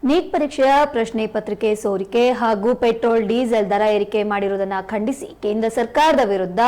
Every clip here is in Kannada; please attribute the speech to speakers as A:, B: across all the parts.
A: ನೀಟ್ ಪರೀಕ್ಷೆಯ ಪ್ರಶ್ನೆ ಪತ್ರಿಕೆ ಸೋರಿಕೆ ಹಾಗೂ ಪೆಟ್ರೋಲ್ ಡೀಸೆಲ್ ದರ ಏರಿಕೆ ಮಾಡಿರುವುದನ್ನು ಖಂಡಿಸಿ ಕೇಂದ್ರ ಸರ್ಕಾರದ ವಿರುದ್ಧ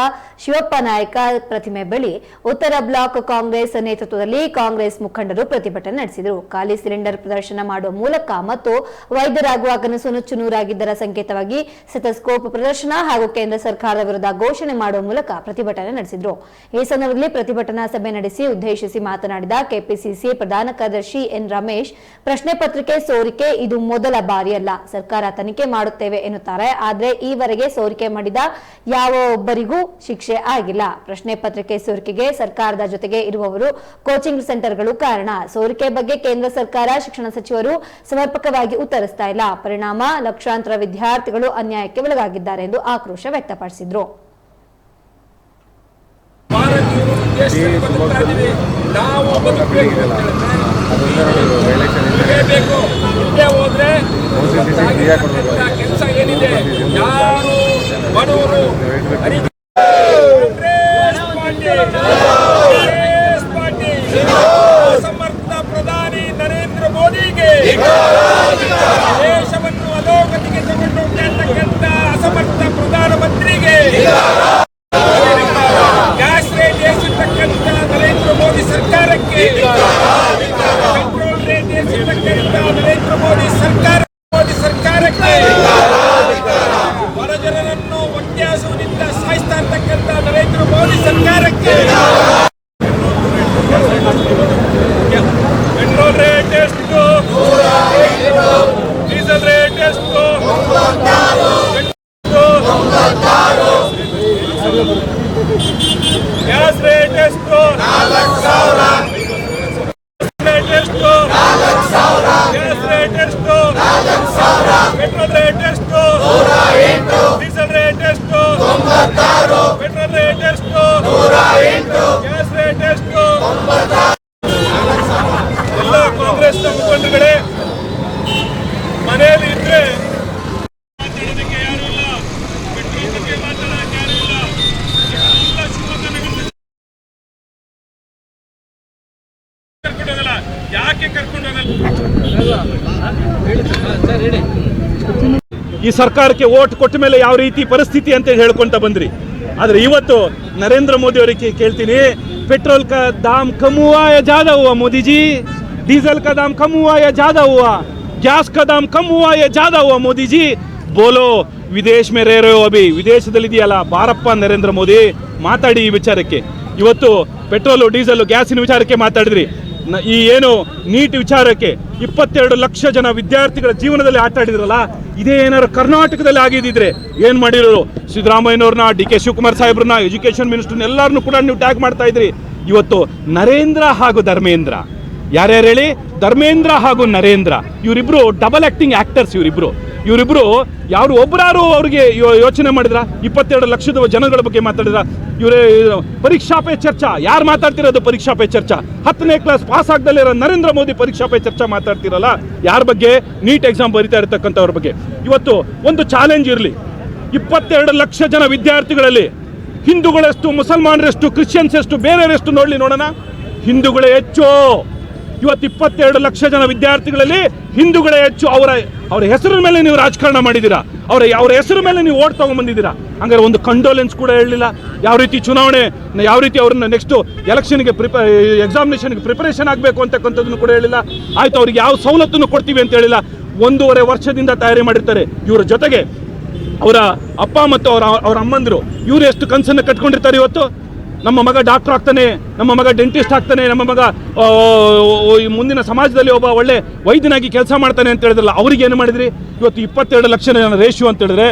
A: ಶಿವಪ್ಪ ನಾಯಕ ಪ್ರತಿಮೆ ಬಳಿ ಉತ್ತರ ಬ್ಲಾಕ್ ಕಾಂಗ್ರೆಸ್ ನೇತೃತ್ವದಲ್ಲಿ ಕಾಂಗ್ರೆಸ್ ಮುಖಂಡರು ಪ್ರತಿಭಟನೆ ನಡೆಸಿದರು. ಖಾಲಿ ಸಿಲಿಂಡರ್ ಪ್ರದರ್ಶನ ಮಾಡುವ ಮೂಲಕ ಮತ್ತು ವೈದ್ಯರಾಗುವ ಕನಸು ನುಚ್ಚುನೂರಾಗಿದ್ದರ ಸಂಕೇತವಾಗಿ ಸ್ಟೆಥೋಸ್ಕೋಪ್ ಪ್ರದರ್ಶನ ಹಾಗೂ ಕೇಂದ್ರ ಸರ್ಕಾರದ ವಿರುದ್ಧ ಘೋಷಣೆ ಮಾಡುವ ಮೂಲಕ ಪ್ರತಿಭಟನೆ ನಡೆಸಿದರು. ಈ ಸಂದರ್ಭದಲ್ಲಿ ಪ್ರತಿಭಟನಾ ಸಭೆ ನಡೆಸಿ ಉದ್ದೇಶಿಸಿ ಮಾತನಾಡಿದ ಕೆಪಿಸಿಸಿ ಪ್ರಧಾನ ಕಾರ್ಯದರ್ಶಿ ಎನ್ ರಮೇಶ್, ಪ್ರಶ್ನೆ ಪತ್ರಿಕೆ ಸೋರಿಕೆ ಇದು ಮೊದಲ ಬಾರಿಯಲ್ಲ, ಸರ್ಕಾರ ತನಿಖೆ ಮಾಡುತ್ತೇವೆ ಎನ್ನುತ್ತಾರೆ. ಆದರೆ ಈವರೆಗೆ ಸೋರಿಕೆ ಮಾಡಿದ ಯಾವ ಒಬ್ಬರಿಗೂ ಶಿಕ್ಷೆ ಆಗಿಲ್ಲ. ಪ್ರಶ್ನೆ ಪತ್ರಿಕೆ ಸೋರಿಕೆಗೆ ಸರ್ಕಾರದ ಜೊತೆಗೆ ಇರುವವರು ಕೋಚಿಂಗ್ ಸೆಂಟರ್ಗಳು ಕಾರಣ. ಸೋರಿಕೆ ಬಗ್ಗೆ ಕೇಂದ್ರ ಸರ್ಕಾರ, ಶಿಕ್ಷಣ ಸಚಿವರು ಸಮರ್ಪಕವಾಗಿ ಉತ್ತರಿಸ್ತಾ ಇಲ್ಲ. ಪರಿಣಾಮ ಲಕ್ಷಾಂತರ ವಿದ್ಯಾರ್ಥಿಗಳು ಅನ್ಯಾಯಕ್ಕೆ ಒಳಗಾಗಿದ್ದಾರೆ ಎಂದು ಆಕ್ರೋಶ ವ್ಯಕ್ತಪಡಿಸಿದರು.
B: ಕೆಲಸ ಏನಿದೆ ಯಾರು ಬಡವರು ಸಮರ್ಥ ಪ್ರಧಾನಿ ನರೇಂದ್ರ ಮೋದಿಗೆ ದೇಶವನ್ನು ಅಧೋಗತಿಗೆ ತಗೊಂಡು ಹೋಗ್ತಕ್ಕಂಥ ಅಸಮರ್ಥ ಪ್ರಧಾನಮಂತ್ರಿಗೆ ಗ್ಯಾಸ್ ರೇಟ್ ಏರಿಸಿರ್ತಕ್ಕಂಥ ನರೇಂದ್ರ ಮೋದಿ ಸರ್ಕಾರಕ್ಕೆ ಪೆಟ್ರೋಲ್ ರೇಟ್ ಏರಿಸಿರ್ತಕ್ಕಂಥ ನರೇಂದ್ರ ಮೋದಿ ಸರ್ಕಾರಕ್ಕೆ ಹೊರಜನರನ್ನು ಒಟ್ಟಾಸುವುದರಿಂದ ಸಾಯಿಸ್ತಾ ಇರ್ತಕ್ಕಂಥ ನರೇಂದ್ರ ಮೋದಿ ಸರ್ಕಾರಕ್ಕೆ ಪೆಟ್ರೋಲ್ ರೇಟ್ ಎಷ್ಟು, ಡೀಸೆಲ್ ರೇಟ್ ಎಷ್ಟು, ಗ್ಯಾಸ್ ರೇಟ್ ಎಷ್ಟು, ಪೆಟ್ರೋಲ್ ರೇಟ್ ಎಷ್ಟು, ಡೀಸೆಲ್ ರೇಟ್ ಎಷ್ಟು, ಪೆಟ್ರೋಲ್ ರೇಟ್ ಎಷ್ಟು, ಗ್ಯಾಸ್ ರೇಟ್ ಎಷ್ಟು. ಎಲ್ಲ ಕಾಂಗ್ರೆಸ್ನ ಮುಖಂಡರುಗಳೇ, ಮನೆಯಲ್ಲಿ ಇದ್ರೆ ಮಾತಾಡೋದಕ್ಕೆ ಯಾರು ಇಲ್ಲ, ಪೆಟ್ರೋಲ್ ಬಗ್ಗೆ ಮಾತಾಡೋದಕ್ಕೆ ಯಾರು ಇಲ್ಲ. ಎಲ್ಲ ಶಿವಮೊಗ್ಗ ನಗರದ ಕರ್ಕೊಂಡೋಗಲ್ಲ. ಯಾಕೆ ಕರ್ಕೊಂಡೋಗಲ್ಲ? ಈ ಸರ್ಕಾರಕ್ಕೆ ಓಟ್ ಕೊಟ್ಟ ಮೇಲೆ ಯಾವ ರೀತಿ ಪರಿಸ್ಥಿತಿ ಅಂತ ಹೇಳ್ಕೊಂತ ಬಂದ್ರಿ. ಆದ್ರೆ ಇವತ್ತು ನರೇಂದ್ರ ಮೋದಿ ಅವರಿಗೆ ಕೇಳ್ತೀನಿ, पेट्रोल का दाम कम हुआ या ज़्यादा हुआ मोदी जी? डीजल का दाम कम हुआ या ज़्यादा हुआ? गैस का दाम कम हुआ या ज़्यादा हुआ मोदी जी? बोलो. विदेश में रह रहे हो, अभी ವಿದೇಶದಲ್ಲಿದೆಯಲ್ಲ ಬಾರಪ್ಪ ನರೇಂದ್ರ ಮೋದಿ, ಮಾತಾಡಿ ಈ ವಿಚಾರಕ್ಕೆ. ಇವತ್ತು ಪೆಟ್ರೋಲು ಡೀಸೆಲ್ ಗ್ಯಾಸಿನ ವಿಚಾರಕ್ಕೆ ಮಾತಾಡಿದ್ರಿ. ಈ ಏನು ನೀಟ್ ವಿಚಾರಕ್ಕೆ 22 ಲಕ್ಷ ಜನ ವಿದ್ಯಾರ್ಥಿಗಳ ಜೀವನದಲ್ಲಿ ಆಟ ಆಡಿದ್ರಲ್ಲ, ಇದೇ ಏನಾದ್ರು ಕರ್ನಾಟಕದಲ್ಲಿ ಆಗಿದ್ದಿದ್ರೆ ಏನ್ ಮಾಡಿರೋರು? ಸಿದ್ದರಾಮಯ್ಯನವ್ರನ್ನ, ಡಿ ಕೆ ಶಿವಕುಮಾರ್ ಸಾಹೇಬ್ರನ್ನ, ಎಜುಕೇಶನ್ ಮಿನಿಸ್ಟರ್ನ ಎಲ್ಲರನ್ನೂ ಕೂಡ ನೀವು ಟ್ಯಾಗ್ ಮಾಡ್ತಾ ಇದ್ರಿ. ಇವತ್ತು ನರೇಂದ್ರ ಹಾಗೂ ಧರ್ಮೇಂದ್ರ, ಯಾರ್ಯಾರು ಹೇಳಿ? ಧರ್ಮೇಂದ್ರ ಹಾಗೂ ನರೇಂದ್ರ, ಇವರಿಬ್ರು ಡಬಲ್ ಆಕ್ಟಿಂಗ್ ಆಕ್ಟರ್ಸ್. ಇವರಿಬ್ರು ಯಾರು ಒಬ್ಬರಾರು ಅವ್ರಿಗೆ ಯೋಚನೆ ಮಾಡಿದ್ರ? 22 ಲಕ್ಷದ ಜನಗಳ ಬಗ್ಗೆ ಮಾತಾಡಿದ್ರ? ಇವರೇ ಪರೀಕ್ಷಾ ಪೇ ಚರ್ಚಾ. ಯಾರು ಮಾತಾಡ್ತಿರೋದು ಪರೀಕ್ಷಾ ಪೇ ಚರ್ಚಾ? 10ನೇ ಕ್ಲಾಸ್ ಪಾಸ್ ಆಗದಲ್ಲಿರೋ ನರೇಂದ್ರ ಮೋದಿ ಪರೀಕ್ಷಾ ಪೇ ಚರ್ಚಾ ಮಾತಾಡ್ತಿರಲ್ಲ. ಯಾರ ಬಗ್ಗೆ? ನೀಟ್ ಎಕ್ಸಾಮ್ ಬರೀತಾ ಇರತಕ್ಕಂಥವ್ರ ಬಗ್ಗೆ. ಇವತ್ತು ಒಂದು ಚಾಲೆಂಜ್ ಇರಲಿ, 22 ಲಕ್ಷ ಜನ ವಿದ್ಯಾರ್ಥಿಗಳಲ್ಲಿ ಹಿಂದೂಗಳೆಷ್ಟು, ಮುಸಲ್ಮಾನರೆಷ್ಟು, ಕ್ರಿಶ್ಚಿಯನ್ಸ್ ಎಷ್ಟು, ಬೇರೆಯವರೆಷ್ಟು ನೋಡಲಿ ನೋಡೋಣ. ಹಿಂದೂಗಳೇ ಹೆಚ್ಚು. ಇವತ್ತು 22 ಲಕ್ಷ ಜನ ವಿದ್ಯಾರ್ಥಿಗಳಲ್ಲಿ ಹಿಂದೂಗಳೇ ಹೆಚ್ಚು. ಅವರ ಹೆಸರಿನ ಮೇಲೆ ನೀವು ರಾಜಕಾರಣ ಮಾಡಿದ್ದೀರಾ, ಅವರ ಹೆಸರು ಮೇಲೆ ನೀವು ಓಟ್ ತಗೊಂಡ್ಬಂದಿದ್ದೀರಾ. ಹಂಗಾರೆ ಒಂದು ಕಂಡೋಲೆನ್ಸ್ ಕೂಡ ಹೇಳಲಿಲ್ಲ. ಯಾವ ರೀತಿ ಚುನಾವಣೆ, ಯಾವ ರೀತಿ ಅವ್ರನ್ನ ನೆಕ್ಸ್ಟ್ ಎಲೆಕ್ಷನ್ಗೆ ಎಕ್ಸಾಮಿನೇಷನ್ಗೆ ಪ್ರಿಪರೇಷನ್ ಆಗಬೇಕು ಅಂತಕ್ಕಂಥದ್ದನ್ನು ಕೂಡ ಹೇಳಿಲ್ಲ. ಆಯ್ತು, ಅವ್ರಿಗೆ ಯಾವ ಸವಲತ್ತನ್ನು ಕೊಡ್ತೀವಿ ಅಂತ ಹೇಳಿಲ್ಲ. 1.5 ವರ್ಷದಿಂದ ತಯಾರಿ ಮಾಡಿರ್ತಾರೆ. ಇವರ ಜೊತೆಗೆ ಅವರ ಅಪ್ಪ ಮತ್ತು ಅವರ ಅಮ್ಮಂದರು, ಇವರು ಎಷ್ಟು ಕನಸನ್ನು ಕಟ್ಕೊಂಡಿರ್ತಾರೆ. ಇವತ್ತು ನಮ್ಮ ಮಗ ಡಾಕ್ಟರ್ ಆಗ್ತಾನೆ, ನಮ್ಮ ಮಗ ಡೆಂಟಿಸ್ಟ್ ಆಗ್ತಾನೆ, ನಮ್ಮ ಮಗ ಮುಂದಿನ ಸಮಾಜದಲ್ಲಿ ಒಬ್ಬ ಒಳ್ಳೆ ವೈದ್ಯನಾಗಿ ಕೆಲಸ ಮಾಡ್ತಾನೆ ಅಂತ ಹೇಳಿದ್ರಲ್ಲ, ಅವ್ರಿಗೆ ಏನು ಮಾಡಿದ್ರಿ? ಇವತ್ತು 22 ಲಕ್ಷ ಜನ ರೇಷಿಯೋ ಅಂತ ಹೇಳಿದ್ರೆ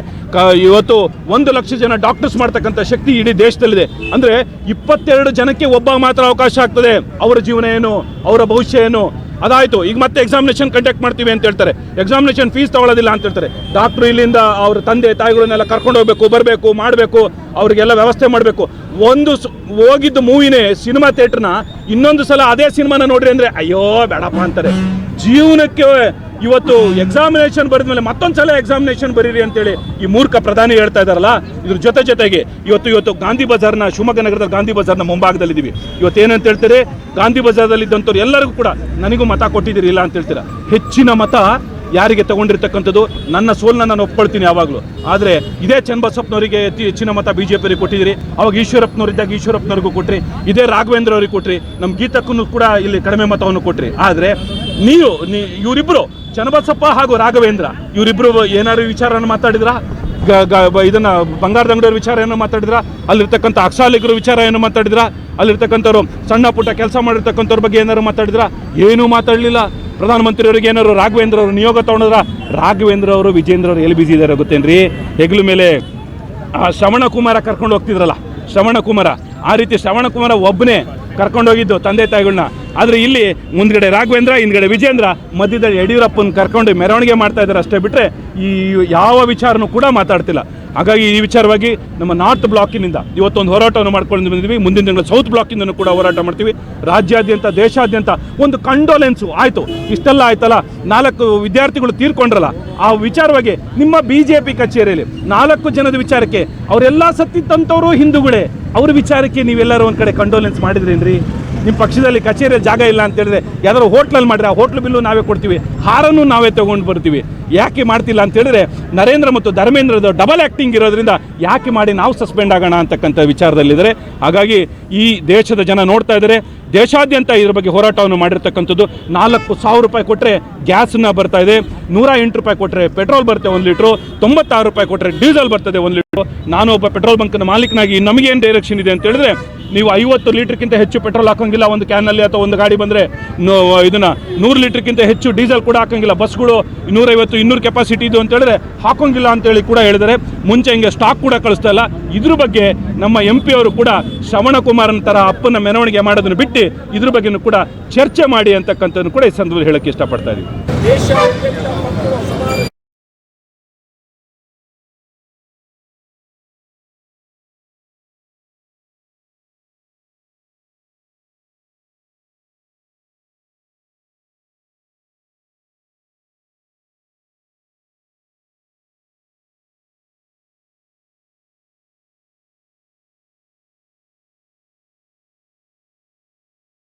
B: ಇವತ್ತು 1 ಲಕ್ಷ ಜನ ಡಾಕ್ಟರ್ಸ್ ಮಾಡ್ತಕ್ಕಂಥ ಶಕ್ತಿ ಇಡೀ ದೇಶದಲ್ಲಿದೆ. ಅಂದರೆ 22 ಜನಕ್ಕೆ ಒಬ್ಬ ಮಾತ್ರ ಅವಕಾಶ ಆಗ್ತದೆ. ಅವರ ಜೀವನ ಏನು, ಅವರ ಭವಿಷ್ಯ ಏನು? ಅದಾಯಿತು. ಈಗ ಮತ್ತೆ ಎಕ್ಸಾಮಿನೇಷನ್ ಕಂಡಕ್ಟ್ ಮಾಡ್ತೀವಿ ಅಂತ ಹೇಳ್ತಾರೆ. ಎಕ್ಸಾಮಿನೇಷನ್ ಫೀಸ್ ತಗೊಳ್ಳೋದಿಲ್ಲ ಅಂತ ಹೇಳ್ತಾರೆ. ಡಾಕ್ಟ್ರು ಇಲ್ಲಿಂದ ಅವ್ರ ತಂದೆ ತಾಯಿಗಳನ್ನೆಲ್ಲ ಕರ್ಕೊಂಡು ಹೋಗ್ಬೇಕು, ಬರಬೇಕು, ಮಾಡಬೇಕು, ಅವ್ರಿಗೆಲ್ಲ ವ್ಯವಸ್ಥೆ ಮಾಡಬೇಕು. ಒಂದು ಹೋಗಿದ್ದು ಮೂವಿನೇ ಸಿನಿಮಾ ಥಿಯೇಟ್ರನ್ನ ಇನ್ನೊಂದು ಸಲ ಅದೇ ಸಿನಿಮಾನ ನೋಡ್ರಿ ಅಂದರೆ ಅಯ್ಯೋ ಬೇಡಪ್ಪ ಅಂತಾರೆ. ಜೀವನಕ್ಕೆ ಇವತ್ತು ಎಕ್ಸಾಮಿನೇಷನ್ ಬರೆದ್ಮೇಲೆ ಮತ್ತೊಂದು ಸಲ ಎಕ್ಸಾಮಿನೇಷನ್ ಬರೀರಿ ಅಂತೇಳಿ ಈ ಮೂರ್ಖ ಪ್ರಧಾನಿ ಹೇಳ್ತಾ ಇದ್ದಾರಲ್ಲ, ಇದ್ರ ಜೊತೆಗೆ ಇವತ್ತು ಗಾಂಧಿ ಬಜಾರ್ನ, ಶಿವಮೊಗ್ಗ ನಗರದ ಗಾಂಧಿ ಬಜಾರ್ನ ಮುಂಭಾಗದಲ್ಲಿದ್ದೀವಿ. ಇವತ್ತು ಏನಂತ ಹೇಳ್ತಾರೆ, ಗಾಂಧಿ ಬಜಾರ್ದಲ್ಲಿ ಇದ್ದಂಥವ್ರು ಎಲ್ಲರಿಗೂ ಕೂಡ ನನಗೂ ಮತ ಕೊಟ್ಟಿದ್ದೀರಿ ಇಲ್ಲ ಅಂತ ಹೇಳ್ತೀರಾ. ಹೆಚ್ಚಿನ ಮತ ಯಾರಿಗೆ ತಗೊಂಡಿರ್ತಕ್ಕಂಥದ್ದು. ನನ್ನ ಸೋಲನ್ನ ನಾನು ಒಪ್ಕೊಳ್ತೀನಿ ಯಾವಾಗಲೂ. ಆದರೆ ಇದೇ ಚನ್ನಬಸಪ್ಪನವರಿಗೆ ಹೆಚ್ಚಿನ ಮತ BJP ಕೊಟ್ಟಿದ್ದೀರಿ. ಅವಾಗ ಈಶ್ವರಪ್ಪನವರಿದ್ದಾಗ ಈಶ್ವರಪ್ಪನವ್ರಿಗೂ ಕೊಟ್ರಿ, ಇದೇ ರಾಘವೇಂದ್ರ ಅವ್ರಿಗೆ ಕೊಟ್ರಿ, ನಮ್ಮ ಗೀತಕ್ಕೂ ಕೂಡ ಇಲ್ಲಿ ಕಡಿಮೆ ಮತವನ್ನು ಕೊಟ್ರಿ. ಆದರೆ ಇವರಿಬ್ಬರು ಚನ್ನಬಸಪ್ಪ ಹಾಗೂ ರಾಘವೇಂದ್ರ ಇವರಿಬ್ಬರು ಏನಾದ್ರು ವಿಚಾರನ ಮಾತಾಡಿದ್ರಾ? ಇದನ್ನ ಬಂಗಾರದ ಅಂಗಡಿಯವ್ರ ವಿಚಾರ ಏನೋ ಮಾತಾಡಿದ್ರ? ಅಲ್ಲಿರ್ತಕ್ಕಂಥ ಅಕ್ಸಾಲಿಗರ ವಿಚಾರ ಏನೋ ಮಾತಾಡಿದ್ರ? ಅಲ್ಲಿರ್ತಕ್ಕಂಥವ್ರು ಸಣ್ಣ ಪುಟ್ಟ ಕೆಲಸ ಮಾಡಿರ್ತಕ್ಕಂಥವ್ರ ಬಗ್ಗೆ ಏನಾದ್ರು ಮಾತಾಡಿದ್ರ? ಏನೂ ಮಾತಾಡಲಿಲ್ಲ. ಪ್ರಧಾನಮಂತ್ರಿಯವರಿಗೆ ಏನಾದ್ರು ರಾಘವೇಂದ್ರ ಅವರು ನಿಯೋಗ ತಗೊಂಡ್ರ? ರಾಘವೇಂದ್ರ ಅವರು ವಿಜೇಂದ್ರ ಅವರು ಎಲ್ಲಿ ಬಿಸಿ ಇದ್ದಾರೆ ಗೊತ್ತೇನ್ರಿ? ಹೆಗ್ಲು ಮೇಲೆ ಶ್ರವಣ ಕುಮಾರ ಕರ್ಕೊಂಡು ಹೋಗ್ತಿದ್ರಲ್ಲ, ಶ್ರವಣ ಕುಮಾರ, ಆ ರೀತಿ ಶ್ರವಣ ಕುಮಾರ ಒಬ್ಬನೇ ಕರ್ಕೊಂಡೋಗಿದ್ದು ತಂದೆ ತಾಯಿಗಳನ್ನ. ಆದರೆ ಇಲ್ಲಿ ಮುಂದ್ಗಡೆ ರಾಘವೇಂದ್ರ, ಹಿಂದ್ಗಡೆ ವಿಜೇಂದ್ರ, ಮಧ್ಯದಲ್ಲಿ ಯಡಿಯೂರಪ್ಪನ ಕರ್ಕೊಂಡು ಮೆರವಣಿಗೆ ಮಾಡ್ತಾ ಇದ್ದಾರೆ ಅಷ್ಟೇ ಬಿಟ್ಟರೆ ಈ ಯಾವ ವಿಚಾರನೂ ಕೂಡ ಮಾತಾಡ್ತಿಲ್ಲ. ಹಾಗಾಗಿ ಈ ವಿಚಾರವಾಗಿ ನಮ್ಮ ನಾರ್ತ್ ಬ್ಲಾಕಿನಿಂದ ಇವತ್ತೊಂದು ಹೋರಾಟವನ್ನು ಮಾಡ್ಕೊಂಡು ಬಂದಿದ್ದೀವಿ. ಮುಂದಿನ ತಿಂಗಳು ಸೌತ್ ಬ್ಲಾಕಿಂದನೂ ಕೂಡ ಹೋರಾಟ ಮಾಡ್ತೀವಿ. ರಾಜ್ಯಾದ್ಯಂತ ದೇಶಾದ್ಯಂತ ಒಂದು ಕಂಡೋಲೆನ್ಸು ಆಯಿತು. ಇಷ್ಟೆಲ್ಲ ಆಯ್ತಲ್ಲ, 4 ವಿದ್ಯಾರ್ಥಿಗಳು ತೀರ್ಕೊಂಡ್ರಲ್ಲ, ಆ ವಿಚಾರವಾಗಿ ನಿಮ್ಮ BJP ಕಚೇರಿಯಲ್ಲಿ 4 ಜನದ ವಿಚಾರಕ್ಕೆ ಅವರೆಲ್ಲ ಸತ್ತಿದ್ದಂಥವರು ಹಿಂದೂಗಳೇ, ಅವ್ರ ವಿಚಾರಕ್ಕೆ ನೀವೆಲ್ಲರೂ ಒಂದು ಕಡೆ ಕಂಡೋಲೆನ್ಸ್ ಮಾಡಿದ್ರೇನ್ರಿ? ನಿಮ್ಮ ಪಕ್ಷದಲ್ಲಿ ಕಚೇರಿಯಲ್ಲಿ ಜಾಗ ಇಲ್ಲ ಅಂತ ಹೇಳಿದ್ರೆ ಯಾವ್ದಾದ್ರು ಹೋಟ್ಲಲ್ಲಿ ಮಾಡಿದ್ರೆ ಆ ಹೋಟ್ಲ್ ಬಿಲ್ಲು ನಾವೇ ಕೊಡ್ತೀವಿ, ಹಾರನ್ನು ನಾವೇ ತೊಗೊಂಡು ಬರ್ತೀವಿ. ಯಾಕೆ ಮಾಡ್ತಿಲ್ಲ ಅಂತ ಹೇಳಿದ್ರೆ ನರೇಂದ್ರ ಮತ್ತು ಧರ್ಮೇಂದ್ರದ ಡಬಲ್ ಆ್ಯಕ್ಟಿಂಗ್ ಇರೋದ್ರಿಂದ ಯಾಕೆ ಮಾಡಿ ನಾವು ಸಸ್ಪೆಂಡ್ ಆಗೋಣ ಅಂತಕ್ಕಂಥ ವಿಚಾರದಲ್ಲಿದ್ದಾರೆ. ಹಾಗಾಗಿ ಈ ದೇಶದ ಜನ ನೋಡ್ತಾ ಇದ್ದಾರೆ. ದೇಶಾದ್ಯಂತ ಇದ್ರ ಬಗ್ಗೆ ಹೋರಾಟವನ್ನು ಮಾಡಿರ್ತಕ್ಕಂಥದ್ದು. 4,000 ರೂಪಾಯಿ ಕೊಟ್ಟರೆ ಗ್ಯಾಸನ್ನ ಬರ್ತಾ ಇದೆ, 108 ರೂಪಾಯಿ ಕೊಟ್ಟರೆ ಪೆಟ್ರೋಲ್ ಬರುತ್ತೆ 1 ಲೀಟ್ರು, 96 ರೂಪಾಯಿ ಕೊಟ್ಟರೆ ಡೀಸೆಲ್ ಬರ್ತದೆ 1 ಲೀಟ್ರು. ನಾನು ಒಬ್ಬ ಪೆಟ್ರೋಲ್ ಬಂಕ್ನ ಮಾಲೀಕನಾಗಿ ನಮಗೇನು ಡೈರೆಕ್ಷನ್ ಇದೆ ಅಂತ ಹೇಳಿದ್ರೆ, ನೀವು 50 ಲೀಟ್ರ್ಗಿಂತ ಹೆಚ್ಚು ಪೆಟ್ರೋಲ್ ಹಾಕೋಂಗಿಲ್ಲ ಒಂದು ಕ್ಯಾನಲ್ಲಿ, ಅಥವಾ ಒಂದು ಗಾಡಿ ಬಂದರೆ ಇದನ್ನ 100 ಲೀಟ್ರ್ಗಿಂತ ಹೆಚ್ಚು ಡೀಸೆಲ್ ಕೂಡ ಹಾಕೋಂಗಿಲ್ಲ. ಬಸ್ಗಳು 150-200 ಕೆಪಾಸಿಟಿ ಇದು ಅಂತ ಹೇಳಿದ್ರೆ ಹಾಕೋಂಗಿಲ್ಲ ಅಂತೇಳಿ ಕೂಡ ಹೇಳಿದರೆ, ಮುಂಚೆ ಹಿಂಗೆ ಸ್ಟಾಕ್ ಕೂಡ ಕಳಿಸ್ತಾ ಇಲ್ಲ. ಇದ್ರ ಬಗ್ಗೆ ನಮ್ಮ MP ಅವರು ಕೂಡ ಶ್ರವಣ ಕುಮಾರನ ಥರ ಅಪ್ಪನ ಮೆರವಣಿಗೆ ಮಾಡೋದನ್ನು ಬಿಟ್ಟು ಇದ್ರ ಬಗ್ಗೆನೂ ಕೂಡ ಚರ್ಚೆ ಮಾಡಿ ಅಂತಕ್ಕಂಥದ್ದು ಕೂಡ ಈ ಸಂದರ್ಭದಲ್ಲಿ ಹೇಳಕ್ಕೆ ಇಷ್ಟಪಡ್ತಾ ಇದ್ದೀವಿ.